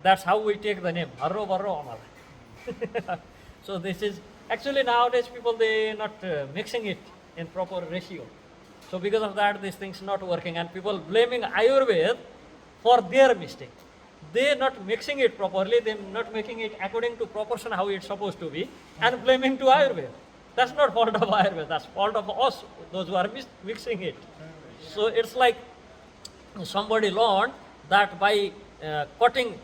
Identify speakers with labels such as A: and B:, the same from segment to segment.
A: That's how we take the name, Harro Barro Amala. So this is, actually nowadays people, they not mixing it in proper ratio. So because of that, these things not working, and people blaming Ayurveda for their mistake. They not mixing it properly, they not making it according to proportion how it's supposed to be, and blaming to Ayurveda. That's not fault of Ayurveda, that's fault of us, those who are mixing it. So it's like somebody learned that by cutting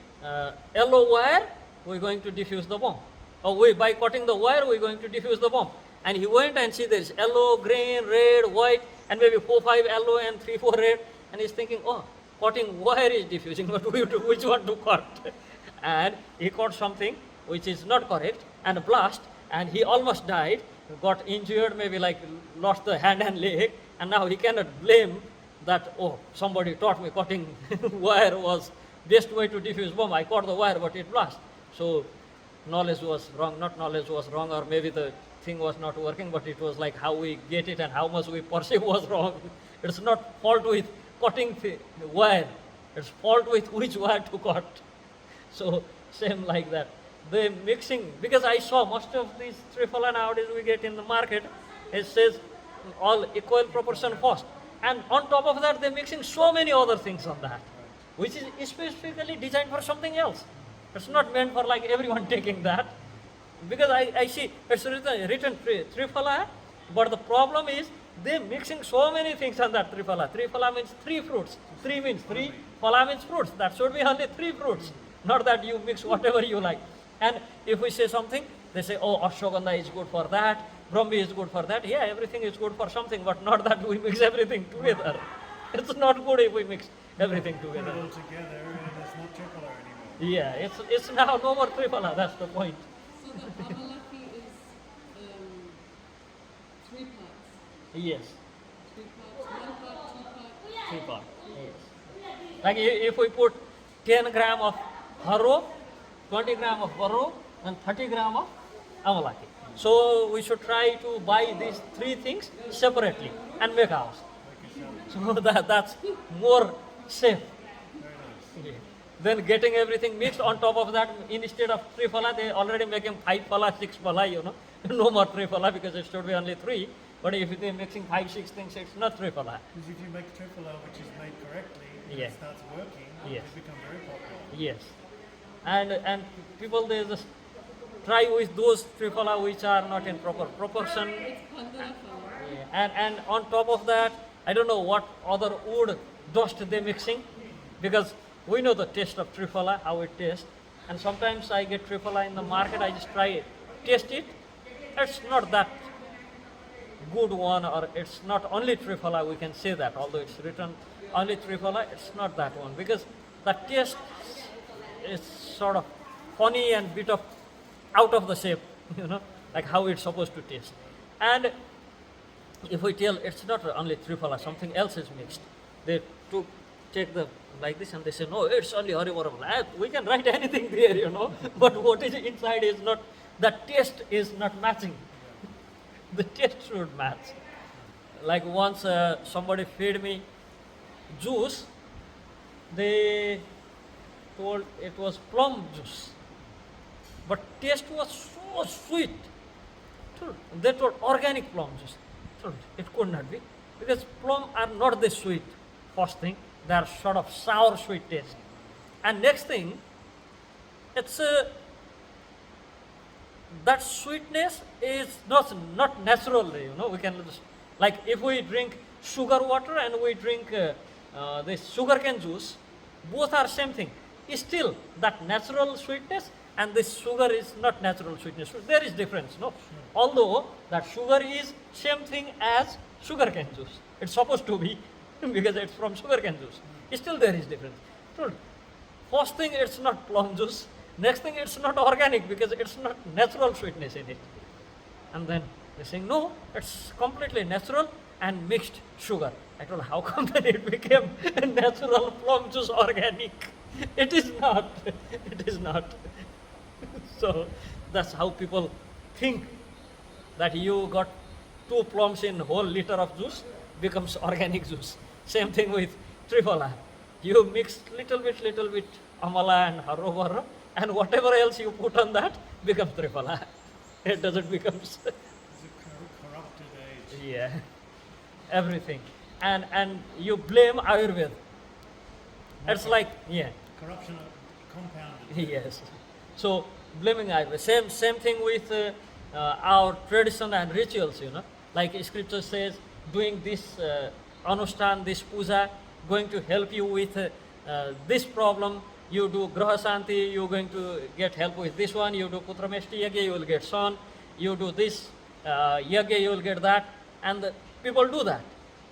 A: yellow wire, we're going to diffuse the bomb. Or by cutting the wire, we're going to diffuse the bomb. And he went and see there's yellow, green, red, white, and maybe 4, 5 yellow and 3, 4 red. And he's thinking, oh, cutting wire is diffusing, but which one to cut? And he caught something which is not correct and blast, and he almost died, got injured, maybe like lost the hand and leg, and now he cannot blame that, oh, somebody taught me cutting wire was best way to diffuse bomb. I caught the wire, but it blast. So knowledge was wrong, not knowledge was wrong, or maybe the thing was not working, but it was like how we get it and how much we perceive was wrong. It's not fault with cutting the wire, it's fault with which wire to cut. So same like that. The mixing, because I saw most of these triphala nowadays we get in the market, it says all equal proportion first. And on top of that, they're mixing so many other things on that, which is specifically designed for something else. It's not meant for like everyone taking that. Because I see it's written triphala, but the problem is they're mixing so many things on that triphala. Triphala means 3 fruits. 3 means 3, phala means fruits. That should be only 3 fruits, not that you mix whatever you like. And if we say something, they say, oh, ashwagandha is good for that, brahmi is good for that. Yeah, everything is good for something, but not that we mix everything together. It's not good if we mix everything together.
B: Put it all together and it's not triphala anymore.
A: Yeah, it's now no more triphala, that's the point.
C: So the amalaki is 3 parts.
A: Yes,
C: 3 parts, 1 part, 2 parts.
A: 3 parts. Yes. Like if we put 10 gram of haro, 20 gram of baro, and 30 gram of amalaki. So we should try to buy these 3 things separately and make ours. So that's more safe. Yeah. Then getting everything mixed on top of that, instead of 3 phala, they already making 5 phala, 6 phala, you know. No more 3 phala because it should be only 3. But if they're mixing 5, 6 things, it's not 3 phala.
B: Because if you make triphala which is made correctly and
A: Yeah.
B: it starts working,
A: Yes.
B: it becomes very popular.
A: Yes. And people, they just try with those triphala which are not in proper proportion.
C: It's pandana phala.
A: Yeah. And on top of that, I don't know what other wood dust they mixing, because we know the taste of triphala, how it tastes. And sometimes I get triphala in the market, I just try it, taste it. It's not that good one, or it's not only triphala, we can say that, although it's written only triphala, it's not that one, because the taste is sort of funny and bit of out of the shape, you know, like how it's supposed to taste. And if we tell it's not only triphala, something else is mixed, they take the like this and they say, no, it's only Harivaram. We can write anything there, you know, but what is inside is not, the taste is not matching. The taste should match. Like once somebody fed me juice, they told it was plum juice, but taste was so sweet. They told organic plum juice. It could not be, because plum are not this sweet. First thing, they are sort of sour sweet taste. And next thing, it's that sweetness is not natural, you know. We can just, like if we drink sugar water and we drink this sugarcane juice, both are same thing. Still, that natural sweetness and this sugar is not natural sweetness. So there is difference, no? Although that sugar is same thing as sugarcane juice. It's supposed to be because it's from sugarcane juice. Still there is difference. So first thing, it's not plum juice. Next thing, it's not organic because it's not natural sweetness in it. And then they're saying, no, it's completely natural and mixed sugar. I told, how come that it became natural plum juice organic? It is not. It is not. So that's how people think that you got 2 plums in whole liter of juice, becomes organic juice. Same thing with triphala. You mix little bit Amala and Haro Varro, and whatever else you put on that becomes Triphala. It doesn't become,
B: It's a corrupted age.
A: yeah, everything. And you blame Ayurveda. It's like, yeah,
B: Corruption compounded.
A: yes. So blaming Ayurveda. Same thing with our tradition and rituals, Like scripture says, doing this anustan, this puja, going to help you with this problem. You do graha shanti, you're going to get help with this one. You do putrameshti yagya, you will get son. You do this yagya, you will get that. And the people do that,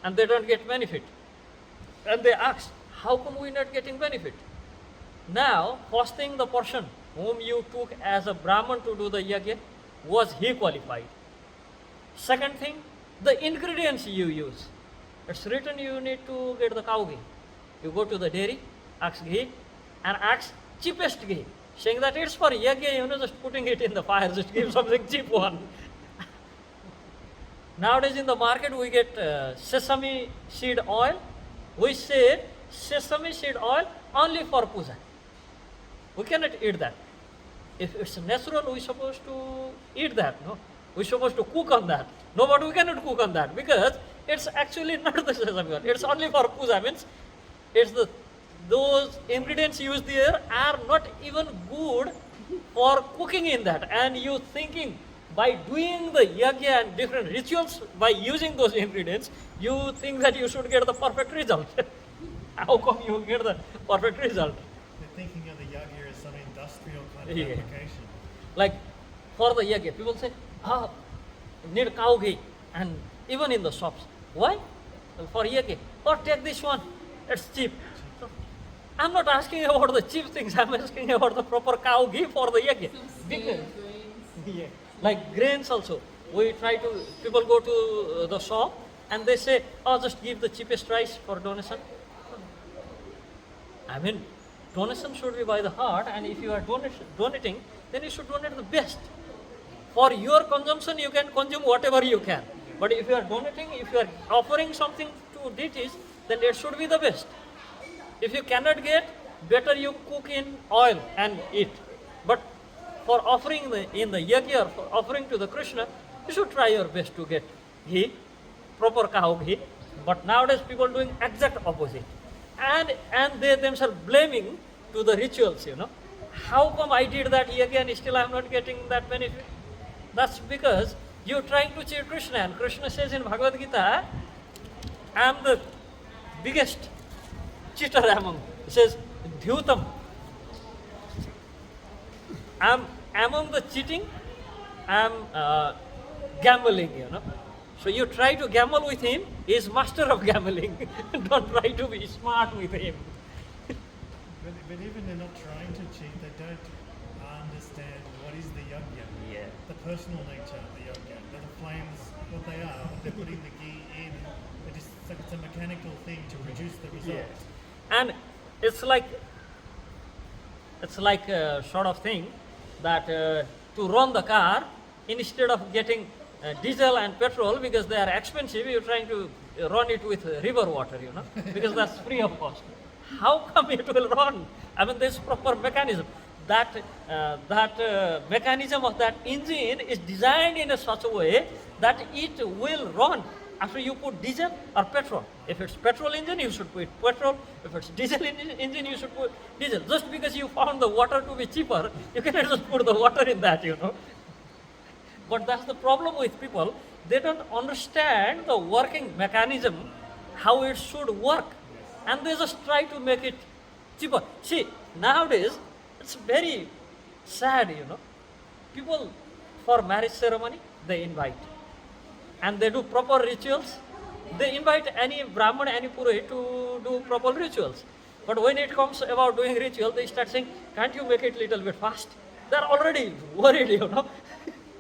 A: and they don't get benefit. And they ask, how come we're not getting benefit? Now, first thing, the person whom you took as a Brahman to do the yagya, was he qualified? Second thing, the ingredients you use. It's written you need to get the cow ghee. You go to the dairy, ask ghee, and ask cheapest ghee. Saying that it's for yagya, just putting it in the fire, just give something cheap one. Nowadays in the market we get sesame seed oil. We say sesame seed oil only for puja. We cannot eat that. If it's natural, we're supposed to eat that, no? We're supposed to cook on that. No, but we cannot cook on that because it's actually not the sesame oil. It's only for puja. Means it's those ingredients used there are not even good for cooking in that. And you thinking by doing the yagya and different rituals, by using those ingredients, you think that you should get the perfect result. How come you get the perfect result?
B: They're thinking of the yagya as some industrial kind of
A: Yeah.
B: application.
A: Like for the yagya, people say, need cow ghee, and even in the shops. Why? Well, for yagya. Or take this one, it's cheap. So, I'm not asking about the cheap things, I'm asking about the proper cow ghee for the yagya.
C: Some
A: Because,
C: stale grains.
A: yeah. Like grains also. People go to the shop and they say, just give the cheapest rice for donation. I mean, donation should be by the heart, and if you are donating, then you should donate the best. For your consumption, you can consume whatever you can. But if you are donating, if you are offering something to deities, then it should be the best. If you cannot get, better you cook in oil and eat. But for offering in the yagya, or for offering to the Krishna, you should try your best to get ghee, proper cow ghee. But nowadays people doing exact opposite. And they themselves blaming to the rituals, How come I did that yagya and still I am not getting that benefit? That's because you're trying to cheat Krishna. And Krishna says in Bhagavad Gita, I am the biggest cheater among. He says, Dhyutam. I'm among the cheating, I'm gambling, So you try to gamble with him, he is master of gambling. Don't try to be smart with him.
B: But even they're not trying to cheat, they don't understand what is the yagya.
A: Yeah.
B: The personal nature of the yagya. They're the flames, what they are. They're putting the ghee in. It's a mechanical thing to produce the result.
A: And it's like a sort of thing that to run the car, instead of getting diesel and petrol because they are expensive, you're trying to run it with river water, because that's free of cost. How come it will run? I mean, there's proper mechanism. That mechanism of that engine is designed in a such a way that it will run after you put diesel or petrol. If it's petrol engine, you should put petrol. If it's diesel engine, you should put diesel. Just because you found the water to be cheaper, you cannot just put the water in that, But that's the problem with people. They don't understand the working mechanism, how it should work. And they just try to make it cheaper. See, nowadays, it's very sad, People, for marriage ceremony, they invite. And they do proper rituals. They invite any Brahman, any Purohit to do proper rituals. But when it comes about doing ritual, they start saying, can't you make it little bit fast? They're already worried,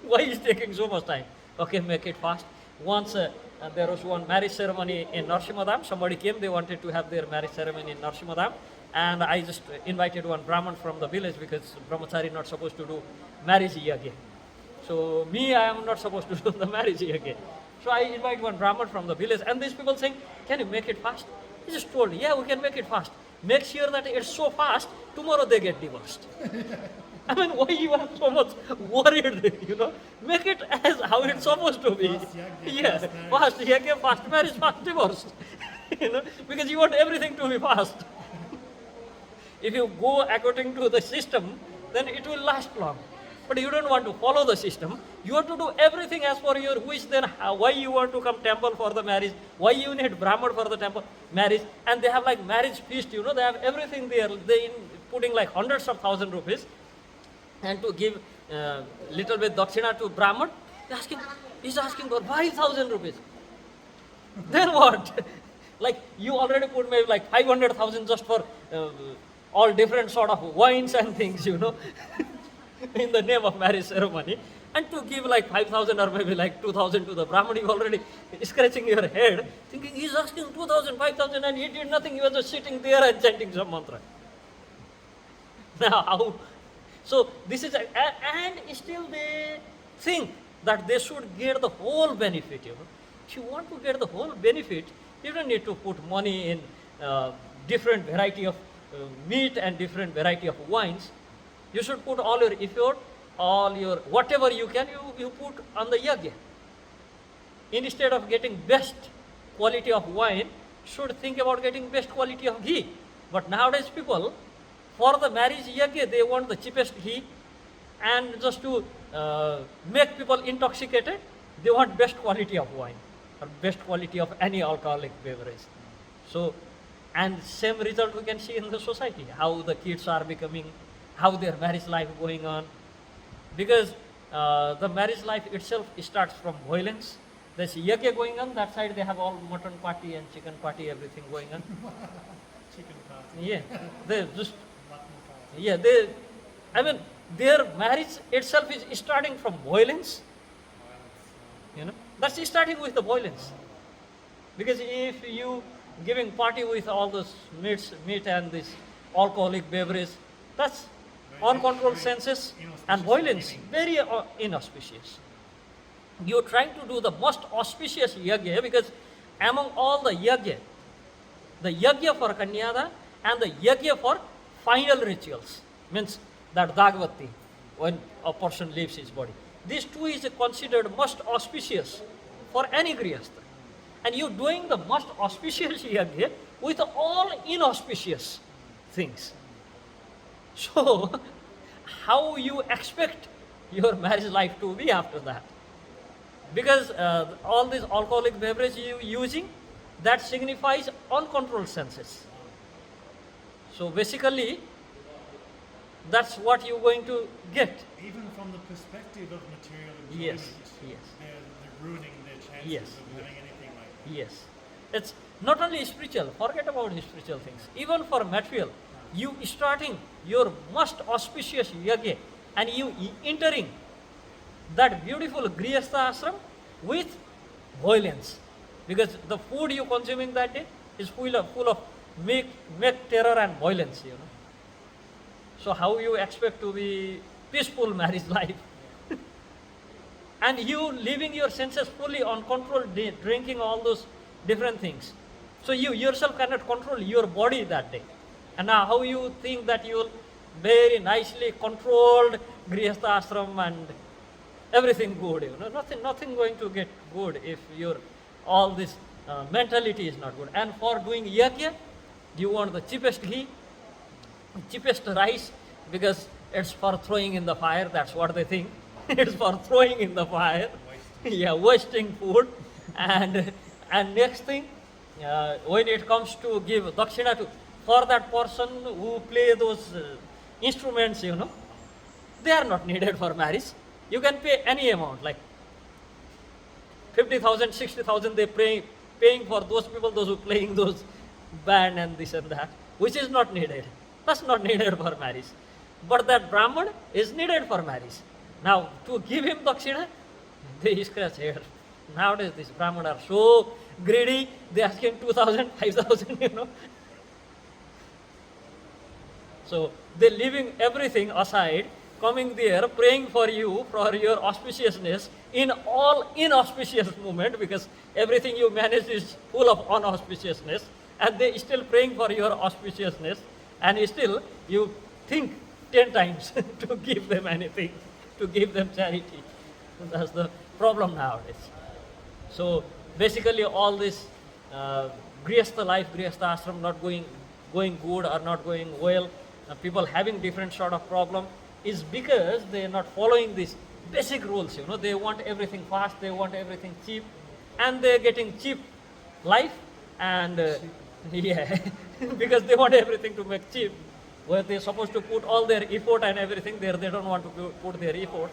A: Why is taking so much time? Okay, make it fast. Once there was one marriage ceremony in Narsimadam. Somebody came, they wanted to have their marriage ceremony in Narsimadam. And I just invited one Brahman from the village because Brahmacari not supposed to do marriage yagya. So I am not supposed to do the marriage yagya. So I invite one Brahman from the village, and these people saying, can you make it fast? He just told, yeah, we can make it fast. Make sure that it's so fast tomorrow they get divorced. I mean, why you are so much worried, Make it as how it's supposed to be.
B: Fast yajna,
A: Yeah,
B: fast
A: fast yajna, fast marriage, fast divorce. Because you want everything to be fast. If you go according to the system, then it will last long. But you don't want to follow the system. You want to do everything as per your wish. Then why you want to come temple for the marriage? Why you need Brahman for the temple marriage? And they have like marriage feast. They have everything there. They putting like hundreds of thousand rupees, and to give little bit dakshina to Brahman, he's asking for 5,000 rupees. Then what? Like you already put maybe like 500,000 just for all different sort of wines and things, in the name of marriage ceremony. And to give like 5,000 or maybe like 2,000 to the Brahman, you already scratching your head, thinking he's asking 2,000, 5,000, and he did nothing. He was just sitting there and chanting some mantra. Now, how? So this is, and still they think that they should get the whole benefit. If you want to get the whole benefit, you don't need to put money in different variety of meat and different variety of wines. You should put all your effort, all your whatever you can, you put on the yajna. Instead of getting best quality of wine, should think about getting best quality of ghee. But nowadays people, for the marriage yajna, they want the cheapest ghee, and just to make people intoxicated, they want best quality of wine or best quality of any alcoholic beverage. So, and same result we can see in the society, how the kids are becoming, how their marriage life going on. Because the marriage life itself starts from violence. There's yajna going on, that side they have all mutton party and chicken party, everything going on.
B: Chicken party.
A: Yeah, they just,
B: Mutton party.
A: yeah, their marriage itself is starting from violence. That's starting with the violence. Because if you giving party with all those meat and this alcoholic beverage, that's uncontrolled senses and violence, very inauspicious. You're trying to do the most auspicious yajna, because among all the yajna for Kanyada and the yajna for final rituals, means that Dagvati, when a person leaves his body. These two is considered most auspicious for any grihastha. And you're doing the most auspicious yajna with all inauspicious things. So, how you expect your marriage life to be after that? Because all these alcoholic beverage you using, that signifies uncontrolled senses. So basically, that's what you're going to get.
B: Even from the perspective of material enjoyment,
A: Yes.
B: they're ruining their chances
A: Yes.
B: of having anything like that.
A: Yes. It's not only spiritual, forget about spiritual things. Even for material, you starting your most auspicious yajna and you entering that beautiful grihastha ashram with violence. Because the food you consuming that day is full of make terror and violence, So how you expect to be peaceful marriage life? And you living your senses fully uncontrolled, drinking all those different things. So you yourself cannot control your body that day. And now how you think that you will very nicely controlled grihastha ashram and everything good, nothing going to get good if your all this mentality is not good. And for doing yajna, you want the cheapest ghee, cheapest rice, because it's for throwing in the fire. That's what they think. It's for throwing in the fire. Yeah, wasting food. And next thing, when it comes to give dakshina to for that person who play those instruments, they are not needed for marriage. You can pay any amount, like 50,000, 60,000. They paying for those people, those who playing those band and this and that, which is not needed. That's not needed for marriage. But that Brahman is needed for marriage. Now, to give him dakshina, they scratch here. Nowadays, these Brahman are so greedy, they ask him 2,000, 5,000, So, they leaving everything aside, coming there, praying for you, for your auspiciousness, in all inauspicious moment, because everything you manage is full of unauspiciousness, and they still praying for your auspiciousness, and still you think 10 times to give them anything, to give them charity. That's the problem nowadays. So basically all this grihastha life, grihastha ashram not going good or not going well, people having different sort of problem is because they are not following these basic rules. They want everything fast, they want everything cheap, and they are getting cheap life and yeah, because they want everything to make cheap, where they're supposed to put all their effort and everything there, they don't want to put their effort,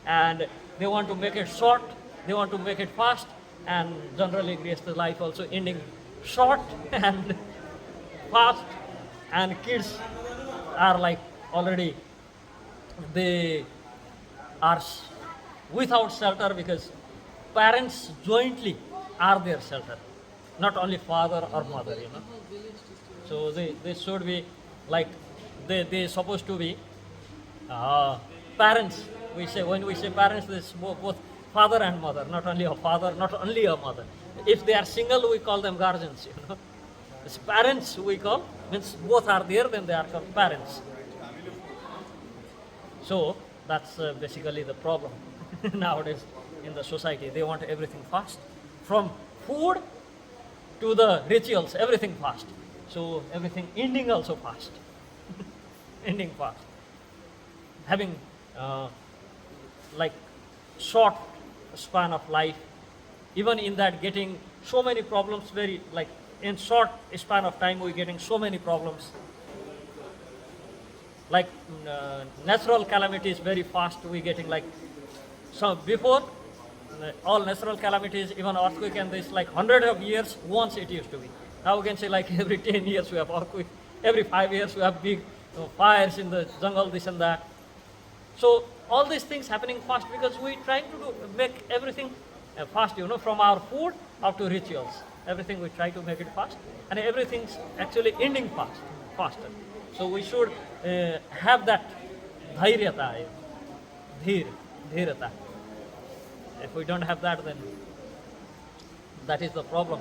A: and they want to make it short, they want to make it fast, and generally grihastha life also ending short and fast, and kids are like already they are without shelter because parents jointly are their shelter, not only father or mother.
C: The whole village just
A: So they should be like they supposed to be parents. We say when we say parents, this both father and mother, not only a father, not only a mother. If they are single, we call them guardians. It's parents we call, means both are there, then they are called parents. So that's basically the problem nowadays in the society. They want everything fast, from food to the rituals, everything fast. So everything ending also fast, ending fast. Having like short span of life, even in that getting so many problems, very like in short span of time we're getting so many problems. Like natural calamities very fast we're getting, like so before all natural calamities, even earthquake and this, like hundreds of years once it used to be. Now we can say like every 10 years we have earthquake, every 5 years we have big fires in the jungle, this and that. So all these things happening fast because we trying to make everything fast, from our food up to rituals. Everything we try to make it fast, and everything's actually ending faster. So we should have that dhairyata, dhirata. If we don't have that, then that is the problem.